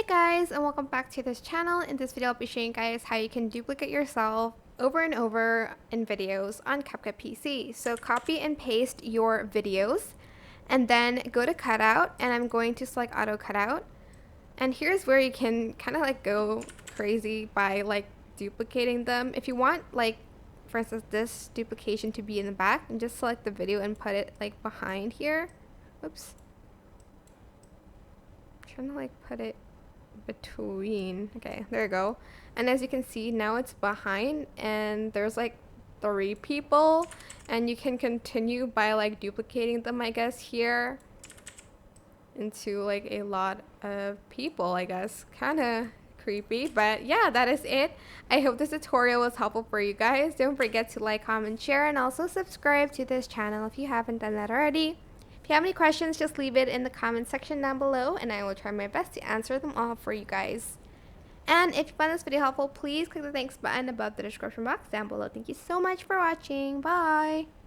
Guys, and welcome back to this channel. In this video I'll be showing you guys how you can duplicate yourself over and over in videos on CapCut PC. So copy and paste your videos and then go to cutout, and I'm going to select auto cutout, and here's where you can kind of like go crazy by like duplicating them. If you want, like for instance, this duplication to be in the back, and just select the video and put it like behind here. Whoops, I'm trying to like put it between. Okay, there you go. And as you can see, now it's behind and there's like 3 people, and you can continue by like duplicating them, I guess, here into like a lot of people. I guess kind of creepy, but yeah, that is it. I hope this tutorial was helpful for you guys. Don't forget to like, comment, share, and also subscribe to this channel if you haven't done that already. If you have any questions, just leave it in the comment section down below, and I will try my best to answer them all for you guys. And if you found this video helpful, please click the thanks button above the description box down below. Thank you so much for watching. Bye!